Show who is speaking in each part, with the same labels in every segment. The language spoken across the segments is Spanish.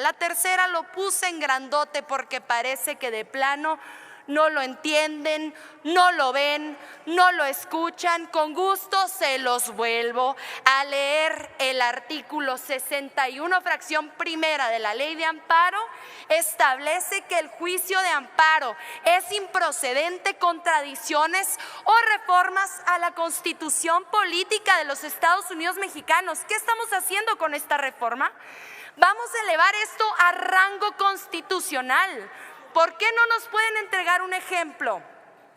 Speaker 1: La tercera lo puse en grandote porque parece que de plano no lo entienden, no lo ven, no lo escuchan. Con gusto se los vuelvo a leer. El artículo 61, fracción primera de la Ley de Amparo, establece que el juicio de amparo es improcedente contra adiciones o reformas a la Constitución Política de los Estados Unidos Mexicanos. ¿Qué estamos haciendo con esta reforma? Vamos a elevar esto a rango constitucional. ¿Por qué no nos pueden entregar un ejemplo,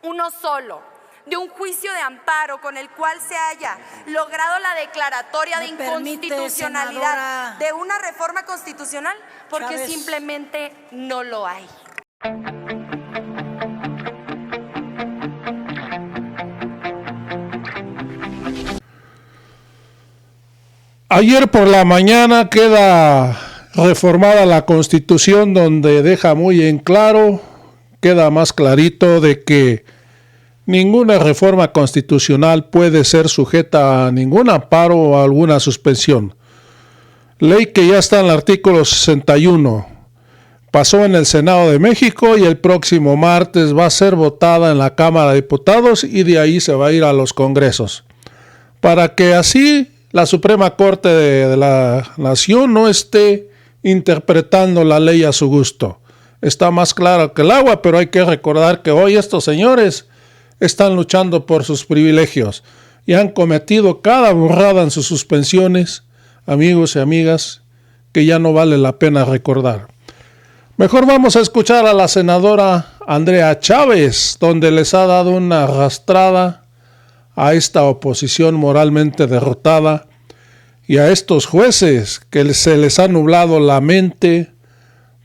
Speaker 1: uno solo, de un juicio de amparo con el cual se haya logrado la declaratoria de inconstitucionalidad de una reforma constitucional? Porque
Speaker 2: Chávez
Speaker 1: simplemente no lo hay.
Speaker 3: Ayer por la mañana queda reformada la Constitución, donde deja muy en claro, queda más clarito de que ninguna reforma constitucional puede ser sujeta a ningún amparo o a alguna suspensión. Ley que ya está en el artículo 61. Pasó en el Senado de México y el próximo martes va a ser votada en la Cámara de Diputados y de ahí se va a ir a los congresos. Para que así la Suprema Corte de la Nación no esté interpretando la ley a su gusto. Está más claro que el agua, pero hay que recordar que hoy estos señores están luchando por sus privilegios y han cometido cada burrada en sus suspensiones, amigos y amigas, que ya no vale la pena recordar. Mejor vamos a escuchar a la senadora Andrea Chávez, donde les ha dado una arrastrada a esta oposición moralmente derrotada y a estos jueces que se les ha nublado la mente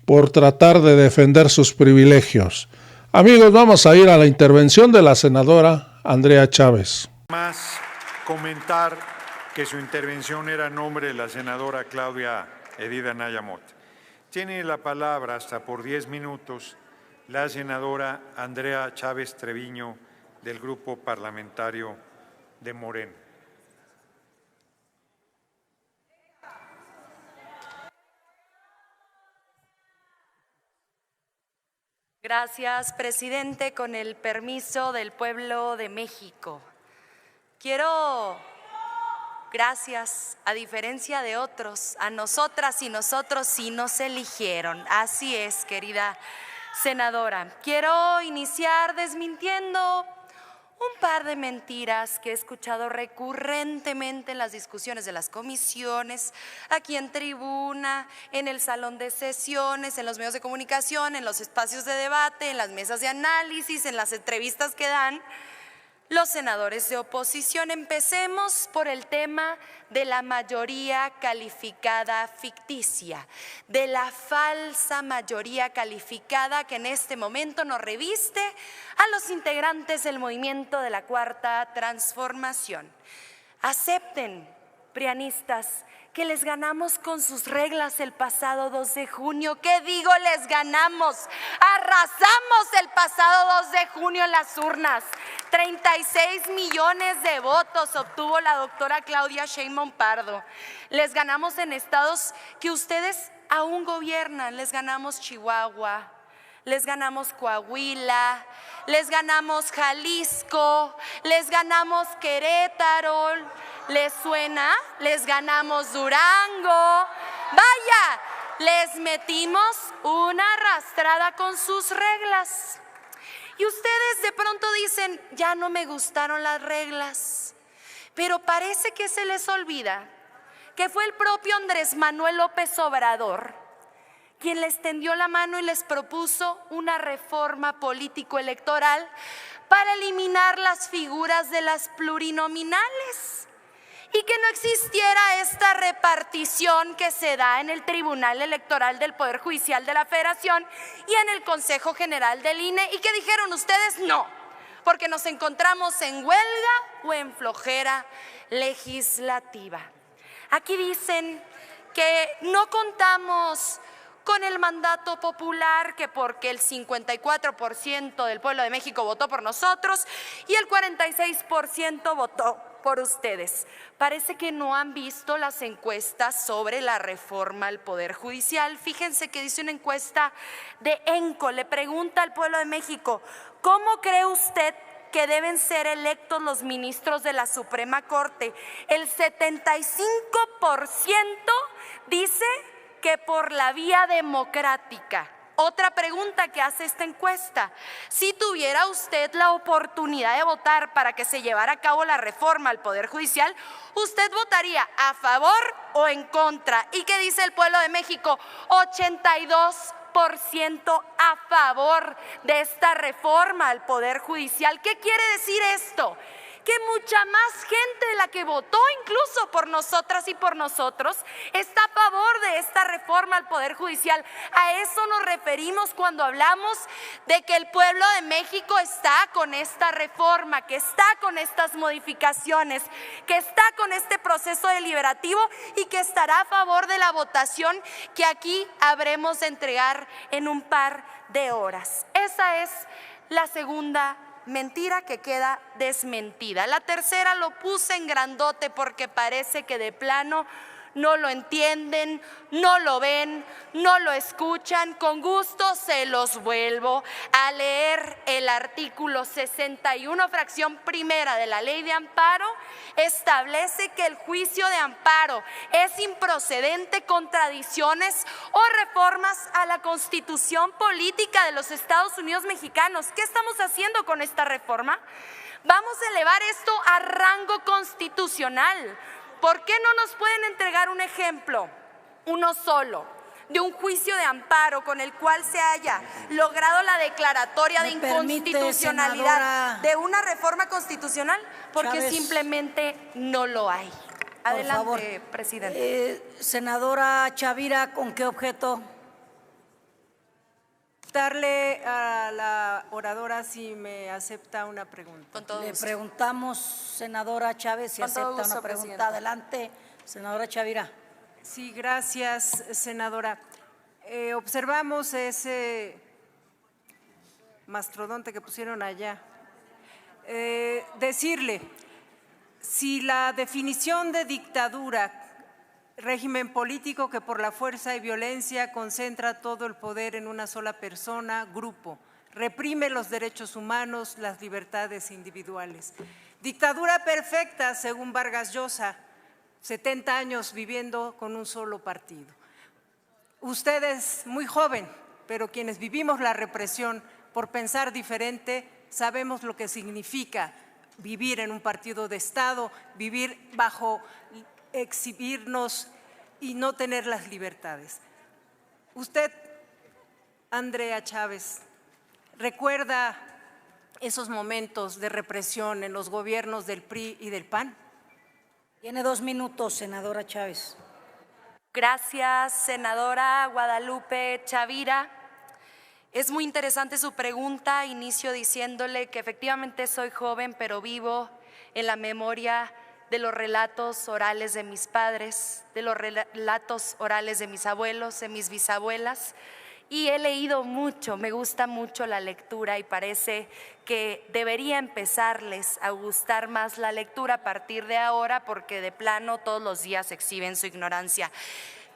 Speaker 3: por tratar de defender sus privilegios. Amigos, vamos a ir a la intervención de la senadora Andrea Chávez.
Speaker 4: Más comentar que su intervención era a nombre de la senadora Claudia Edith Anaya Mott. Tiene la palabra hasta por 10 minutos la senadora Andrea Chávez Treviño del Grupo Parlamentario de Morena.
Speaker 1: Gracias, presidente. Con el permiso del pueblo de México, quiero, gracias, a diferencia de otros, a nosotras y nosotros sí nos eligieron. Así es, querida senadora. Quiero iniciar desmintiendo un par de mentiras que he escuchado recurrentemente en las discusiones de las comisiones, aquí en tribuna, en el salón de sesiones, en los medios de comunicación, en los espacios de debate, en las mesas de análisis, en las entrevistas que dan los senadores de oposición. Empecemos por el tema de la mayoría calificada ficticia, de la falsa mayoría calificada que en este momento nos reviste a los integrantes del movimiento de la Cuarta Transformación. Acepten, prianistas, que les ganamos con sus reglas el pasado 2 de junio. ¿Qué digo? Les ganamos. Arrasamos el pasado 2 de junio en las urnas. 36 millones de votos obtuvo la doctora Claudia Sheinbaum Pardo. Les ganamos en estados que ustedes aún gobiernan. Les ganamos Chihuahua, les ganamos Coahuila, les ganamos Jalisco, les ganamos Querétaro. ¿Les suena? Les ganamos Durango. Vaya, les metimos una arrastrada con sus reglas. Y ustedes de pronto dicen, ya no me gustaron las reglas. Pero parece que se les olvida que fue el propio Andrés Manuel López Obrador quien les tendió la mano y les propuso una reforma político-electoral para eliminar las figuras de las plurinominales y que no existiera esta repartición que se da en el Tribunal Electoral del Poder Judicial de la Federación y en el Consejo General del INE, y que dijeron ustedes no, porque nos encontramos en huelga o en flojera legislativa. Aquí dicen que no contamos con el mandato popular, que porque el 54% del pueblo de México votó por nosotros y el 46% votó por ustedes. Parece que no han visto las encuestas sobre la reforma al Poder Judicial. Fíjense que dice una encuesta de ENCO, le pregunta al pueblo de México, ¿cómo cree usted que deben ser electos los ministros de la Suprema Corte? El 75% dice que por la vía democrática. Otra pregunta que hace esta encuesta: si tuviera usted la oportunidad de votar para que se llevara a cabo la reforma al Poder Judicial, ¿usted votaría a favor o en contra? ¿Y qué dice el pueblo de México? 82% a favor de esta reforma al Poder Judicial. ¿Qué quiere decir esto? Que mucha más gente de la que votó incluso por nosotras y por nosotros está a favor de esta reforma al Poder Judicial. A eso nos referimos cuando hablamos de que el pueblo de México está con esta reforma, que está con estas modificaciones, que está con este proceso deliberativo y que estará a favor de la votación que aquí habremos de entregar en un par de horas. Esa es la segunda mentira que queda desmentida. La tercera lo puse en grandote porque parece que de plano no lo entienden, no lo ven, no lo escuchan. Con gusto se los vuelvo a leer. El artículo 61, fracción primera de la Ley de Amparo establece que el juicio de amparo es improcedente contra adiciones o reformas a la Constitución Política de los Estados Unidos Mexicanos. ¿Qué estamos haciendo con esta reforma? Vamos a elevar esto a rango constitucional. ¿Por qué no nos pueden entregar un ejemplo, uno solo, de un juicio de amparo con el cual se haya logrado la declaratoria de inconstitucionalidad de una reforma constitucional? Porque
Speaker 2: Chávez,
Speaker 1: simplemente no lo hay. Adelante,
Speaker 2: por favor.
Speaker 1: presidente.
Speaker 2: Senadora Chavira, ¿con qué objeto?
Speaker 5: Darle a la oradora si me acepta una pregunta.
Speaker 1: Con todo
Speaker 2: Le
Speaker 1: gusto.
Speaker 2: preguntamos, senadora Chávez, si
Speaker 1: Con todo
Speaker 2: acepta
Speaker 1: gusto,
Speaker 2: una pregunta.
Speaker 1: presidenta.
Speaker 2: Adelante, senadora Chavira.
Speaker 5: Sí, gracias, senadora. Observamos ese mastodonte que pusieron allá. Decirle, si la definición de dictadura, régimen político que por la fuerza y violencia concentra todo el poder en una sola persona, grupo, reprime los derechos humanos, las libertades individuales. Dictadura perfecta, según Vargas Llosa, 70 años viviendo con un solo partido. Usted es muy joven, pero quienes vivimos la represión por pensar diferente, sabemos lo que significa vivir en un partido de Estado, vivir bajo exhibirnos y no tener las libertades. Usted, Andrea Chávez, ¿recuerda esos momentos de represión en los gobiernos del PRI y del PAN?
Speaker 2: Tiene 2 minutos, senadora Chávez.
Speaker 1: Gracias, senadora Guadalupe Chavira. Es muy interesante su pregunta. Inicio diciéndole que efectivamente soy joven, pero vivo en la memoria de los relatos orales de mis padres, de los relatos orales de mis abuelos, de mis bisabuelas, y he leído mucho, me gusta mucho la lectura y parece que debería empezarles a gustar más la lectura a partir de ahora porque de plano todos los días exhiben su ignorancia.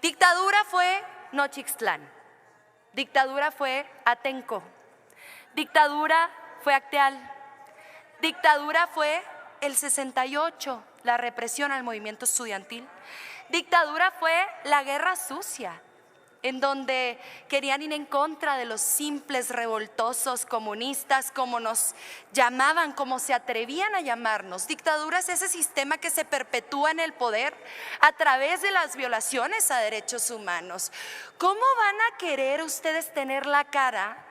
Speaker 1: Dictadura fue Nochixtlán, dictadura fue Atenco, dictadura fue Acteal, dictadura fue el 68, la represión al movimiento estudiantil. Dictadura fue la guerra sucia, en donde querían ir en contra de los simples revoltosos comunistas, como nos llamaban, como se atrevían a llamarnos. Dictadura es ese sistema que se perpetúa en el poder a través de las violaciones a derechos humanos. ¿Cómo van a querer ustedes tener la cara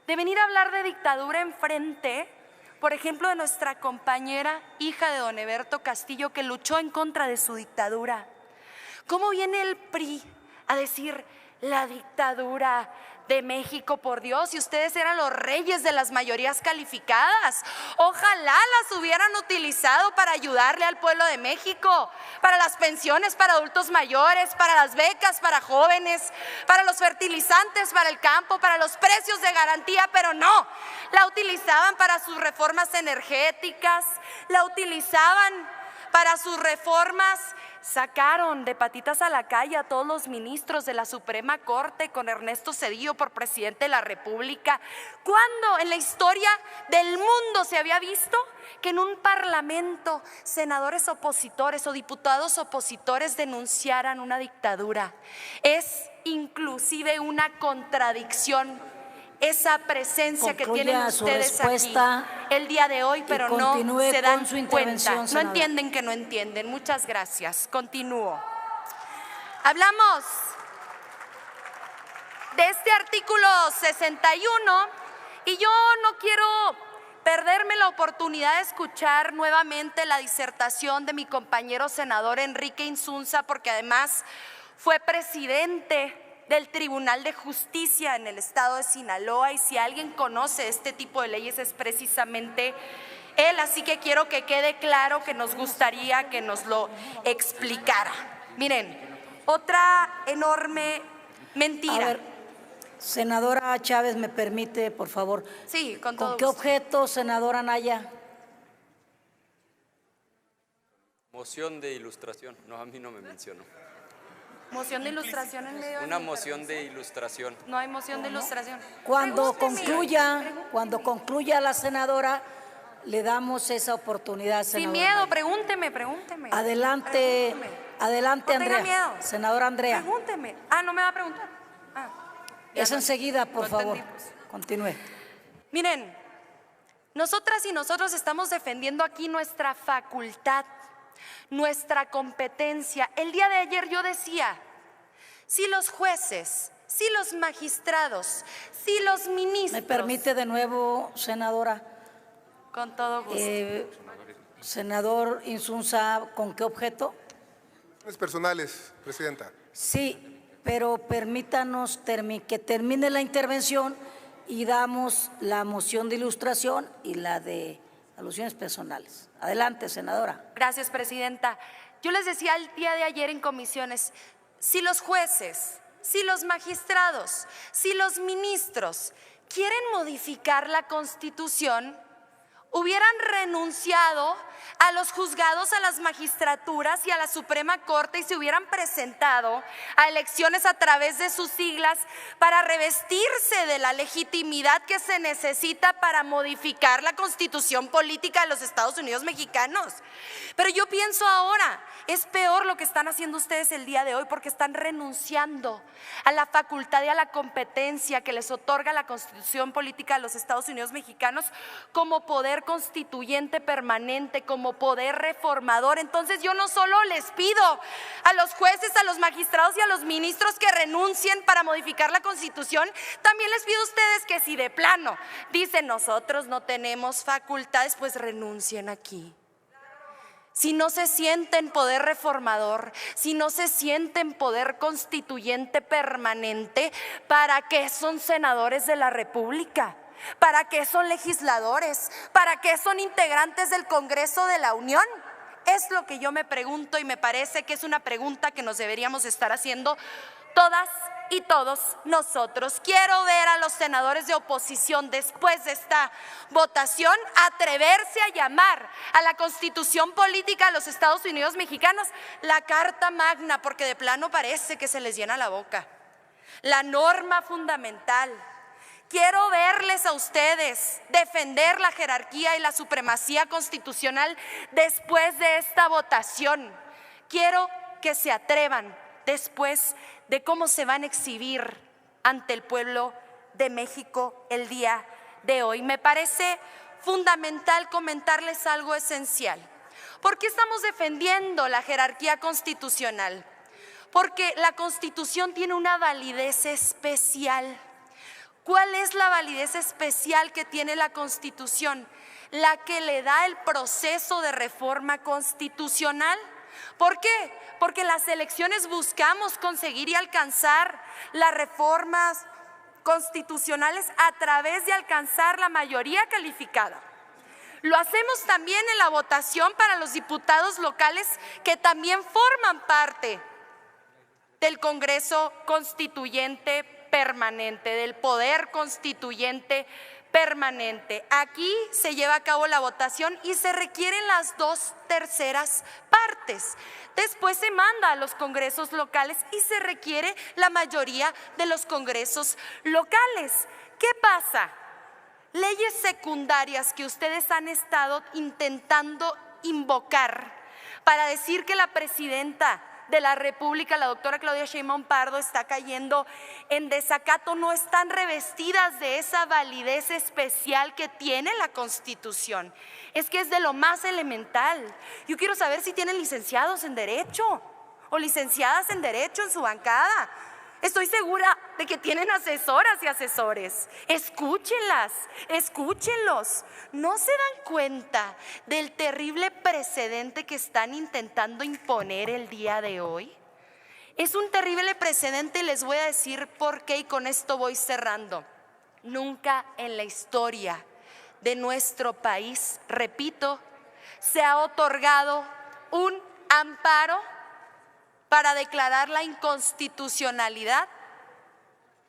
Speaker 1: de venir a hablar de dictadura enfrente, por ejemplo, de nuestra compañera, hija de don Eberto Castillo, que luchó en contra de su dictadura? ¿Cómo viene el PRI a decir la dictadura de México, por Dios, si ustedes eran los reyes de las mayorías calificadas? Ojalá las hubieran utilizado para ayudarle al pueblo de México, para las pensiones para adultos mayores, para las becas para jóvenes, para los fertilizantes para el campo, para los precios de garantía, pero no, la utilizaban para sus reformas energéticas, la utilizaban para sus reformas. Sacaron de patitas a la calle a todos los ministros de la Suprema Corte con Ernesto Zedillo por presidente de la República. ¿Cuándo en la historia del mundo se había visto que en un parlamento senadores opositores o diputados opositores denunciaran una dictadura? Es inclusive una contradicción esa presencia que tienen ustedes aquí el día de hoy, pero no se dan cuenta, no entienden que no entienden. Muchas gracias. Continúo. Hablamos de este artículo 61 y yo no quiero perderme la oportunidad de escuchar nuevamente la disertación de mi compañero senador Enrique Insunza, porque además fue presidente del Tribunal de Justicia en el estado de Sinaloa, y si alguien conoce este tipo de leyes es precisamente él, así que quiero que quede claro que nos gustaría que nos lo explicara. Miren, otra enorme mentira.
Speaker 2: A ver, senadora Chávez, ¿me permite, por favor?
Speaker 1: Sí, con todo
Speaker 2: ¿Con qué
Speaker 1: gusto.
Speaker 2: objeto, senadora Anaya?
Speaker 6: Moción de ilustración. No, a mí no me mencionó.
Speaker 1: Moción de ilustración en medio de
Speaker 6: Una
Speaker 1: mi
Speaker 6: moción
Speaker 1: permiso.
Speaker 6: de ilustración.
Speaker 1: No hay moción de ilustración.
Speaker 2: Cuando
Speaker 1: Pregúnteme.
Speaker 2: concluya la senadora, le damos esa oportunidad, senadora.
Speaker 1: Sin miedo,
Speaker 2: Anaya.
Speaker 1: pregúnteme.
Speaker 2: Adelante, adelante,
Speaker 1: No tenga
Speaker 2: Andrea.
Speaker 1: miedo.
Speaker 2: Senadora Andrea.
Speaker 1: Pregúnteme. Ah, ¿no me va a preguntar? Ah, ya
Speaker 2: Es
Speaker 1: no.
Speaker 2: enseguida, por
Speaker 1: No
Speaker 2: favor.
Speaker 1: entendí, pues.
Speaker 2: Continúe.
Speaker 1: Miren, nosotras y nosotros estamos defendiendo aquí nuestra facultad, nuestra competencia. El día de ayer yo decía, si los jueces, si los magistrados, si los ministros…
Speaker 2: ¿Me permite de nuevo, senadora?
Speaker 1: Con todo gusto.
Speaker 2: Senador Insunza, ¿con qué objeto?
Speaker 7: Personales, presidenta.
Speaker 2: Sí, pero permítanos que termine la intervención y damos la moción de ilustración y la de alusiones personales. Adelante, senadora.
Speaker 1: Gracias, presidenta. Yo les decía el día de ayer en comisiones, si los jueces, si los magistrados, si los ministros quieren modificar la Constitución, hubieran renunciado a los juzgados, a las magistraturas y a la Suprema Corte y se hubieran presentado a elecciones a través de sus siglas para revestirse de la legitimidad que se necesita para modificar la Constitución política de los Estados Unidos mexicanos. Pero yo pienso ahora, es peor lo que están haciendo ustedes el día de hoy, porque están renunciando a la facultad y a la competencia que les otorga la Constitución política de los Estados Unidos mexicanos como poder constituyente permanente, como poder reformador. Entonces yo no solo les pido a los jueces, a los magistrados y a los ministros que renuncien para modificar la Constitución, también les pido a ustedes que si de plano dicen nosotros no tenemos facultades, pues renuncien aquí. Si no se sienten poder reformador, si no se sienten poder constituyente permanente, ¿para qué son senadores de la República? ¿Para qué son legisladores? ¿Para qué son integrantes del Congreso de la Unión? Es lo que yo me pregunto y me parece que es una pregunta que nos deberíamos estar haciendo todas y todos nosotros. Quiero ver a los senadores de oposición después de esta votación atreverse a llamar a la Constitución política de los Estados Unidos mexicanos la Carta Magna, porque de plano parece que se les llena la boca. La norma fundamental. Quiero verles a ustedes defender la jerarquía y la supremacía constitucional después de esta votación. Quiero que se atrevan después de cómo se van a exhibir ante el pueblo de México el día de hoy. Me parece fundamental comentarles algo esencial. ¿Por qué estamos defendiendo la jerarquía constitucional? Porque la Constitución tiene una validez especial. ¿Cuál es la validez especial que tiene la Constitución? La que le da el proceso de reforma constitucional. ¿Por qué? Porque en las elecciones buscamos conseguir y alcanzar las reformas constitucionales a través de alcanzar la mayoría calificada. Lo hacemos también en la votación para los diputados locales que también forman parte del Congreso Constituyente permanente, del poder constituyente permanente. Aquí se lleva a cabo la votación y se requieren las 2/3 partes. Después se manda a los congresos locales y se requiere la mayoría de los congresos locales. ¿Qué pasa? Leyes secundarias que ustedes han estado intentando invocar para decir que la presidenta de la República, la doctora Claudia Sheinbaum Pardo, está cayendo en desacato, no están revestidas de esa validez especial que tiene la Constitución. Es que es de lo más elemental. Yo quiero saber si tienen licenciados en Derecho o licenciadas en Derecho en su bancada. Estoy segura de que tienen asesoras y asesores. Escúchenlas, escúchenlos. ¿No se dan cuenta del terrible precedente que están intentando imponer el día de hoy? Es un terrible precedente y les voy a decir por qué, y con esto voy cerrando. Nunca en la historia de nuestro país, repito, se ha otorgado un amparo para declarar la inconstitucionalidad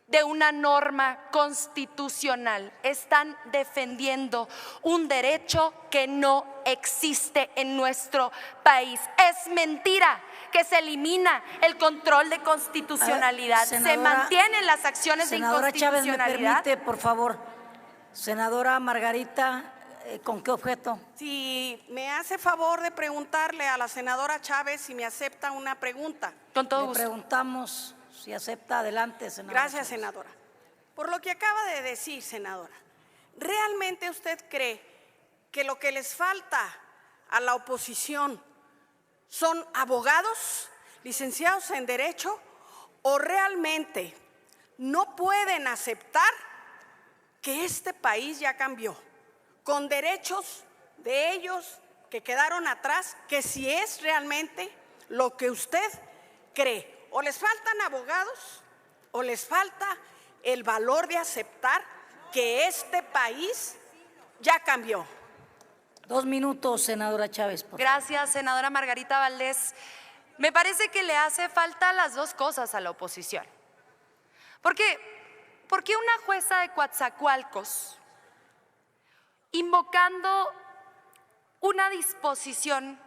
Speaker 1: de una norma constitucional. Están defendiendo un derecho que no existe en nuestro país. Es mentira que se elimina el control de constitucionalidad. Se mantienen las acciones de inconstitucionalidad.
Speaker 2: Senadora Chávez, ¿me permite, por favor? Senadora Margarita, ¿con qué objeto?
Speaker 8: Si me hace favor de preguntarle a la senadora Chávez si me acepta una pregunta.
Speaker 1: Con todo gusto.
Speaker 2: Le preguntamos si acepta. Adelante, senadora.
Speaker 8: Gracias, senadora. Por lo que acaba de decir, senadora, ¿realmente usted cree que lo que les falta a la oposición son abogados, licenciados en Derecho, o realmente no pueden aceptar que este país ya cambió, con derechos de ellos que quedaron atrás, que si es realmente lo que usted cree? O les faltan abogados o les falta el valor de aceptar que este país ya cambió.
Speaker 2: 2 minutos, senadora Chávez, por favor.
Speaker 1: Gracias, senadora Margarita Valdés. Me parece que le hace falta las dos cosas a la oposición. ¿Por qué una jueza de Coatzacoalcos, invocando una disposición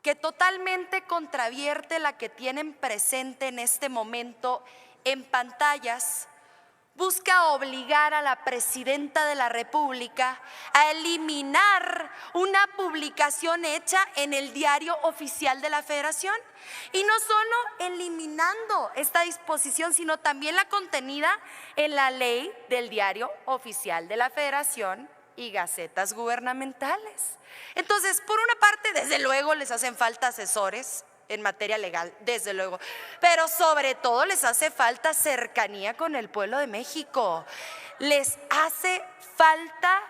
Speaker 1: que totalmente contravierte la que tienen presente en este momento en pantallas, busca obligar a la presidenta de la República a eliminar una publicación hecha en el Diario Oficial de la Federación? Y no solo eliminando esta disposición, sino también la contenida en la ley del Diario Oficial de la Federación y gacetas gubernamentales. Entonces, por una parte, desde luego les hacen falta asesores en materia legal, desde luego, pero sobre todo les hace falta cercanía con el pueblo de México. Les hace falta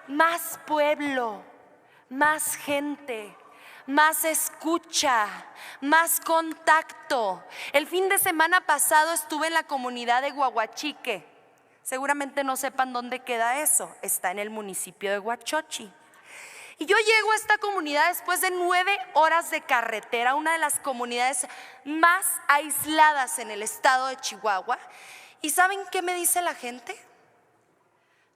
Speaker 1: más pueblo, más gente, más escucha, más contacto. El fin de semana pasado estuve en la comunidad de Guaguachique. Seguramente no sepan dónde queda eso. Está en el municipio de Huachochi. Y yo llego a esta comunidad después de 9 horas de carretera, una de las comunidades más aisladas en el estado de Chihuahua. ¿Y saben qué me dice la gente?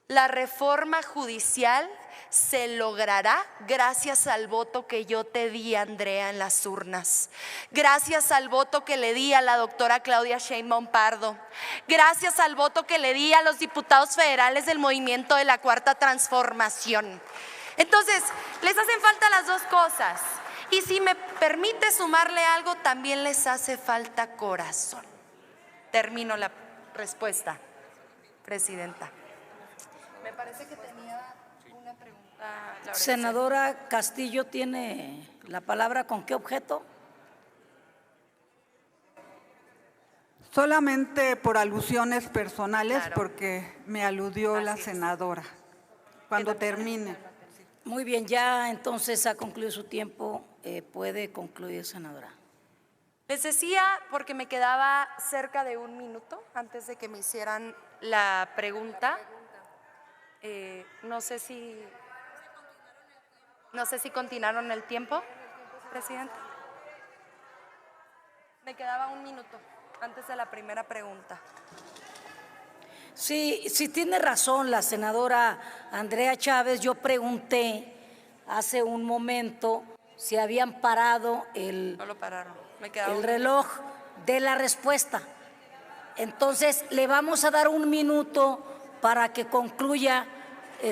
Speaker 1: La reforma judicial se logrará gracias al voto que yo te di, Andrea, en las urnas. Gracias al voto que le di a la doctora Claudia Sheinbaum Pardo. Gracias al voto que le di a los diputados federales del movimiento de la Cuarta Transformación. Entonces, les hacen falta las dos cosas. Y si me permite sumarle algo, también les hace falta corazón. Termino la respuesta, presidenta. Me parece que tenía una pregunta.
Speaker 2: Senadora Castillo tiene la palabra. ¿Con qué objeto?
Speaker 9: Solamente por alusiones personales,
Speaker 1: Claro.
Speaker 9: Porque me aludió la
Speaker 1: Así es.
Speaker 9: senadora. Cuando termine.
Speaker 2: Muy bien, ya entonces ha concluido su tiempo. Puede concluir, senadora.
Speaker 1: Les decía, porque me quedaba cerca de 1 minuto antes de que me hicieran la pregunta. No sé si continuaron el tiempo, presidente. Me quedaba 1 minuto antes de la primera pregunta.
Speaker 2: Sí, sí tiene razón la senadora Andrea Chávez. Yo pregunté hace un momento si habían parado
Speaker 1: No lo pararon. Me quedaba
Speaker 2: el reloj de la respuesta. Entonces, le vamos a dar un minuto para que concluya,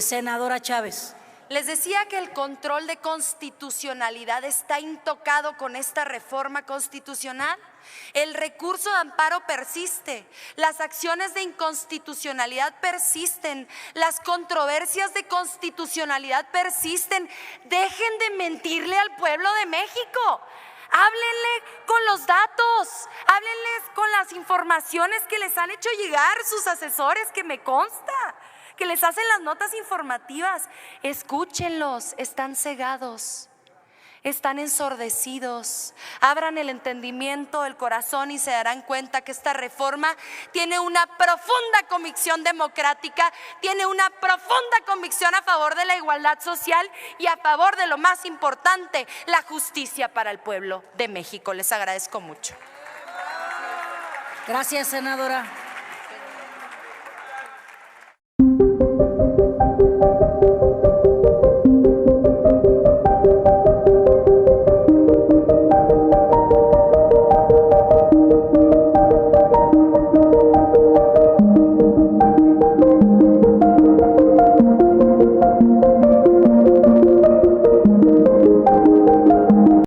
Speaker 2: senadora Chávez.
Speaker 1: Les decía que el control de constitucionalidad está intocado con esta reforma constitucional. El recurso de amparo persiste, las acciones de inconstitucionalidad persisten, las controversias de constitucionalidad persisten. Dejen de mentirle al pueblo de México. Háblenle con los datos, háblenles con las informaciones que les han hecho llegar sus asesores, que me consta, que les hacen las notas informativas. Escúchenlos, están cegados, están ensordecidos. Abran el entendimiento, el corazón y se darán cuenta que esta reforma tiene una profunda convicción democrática, tiene una profunda convicción a favor de la igualdad social y a favor de lo más importante, la justicia para el pueblo de México. Les agradezco mucho.
Speaker 2: Gracias, senadora.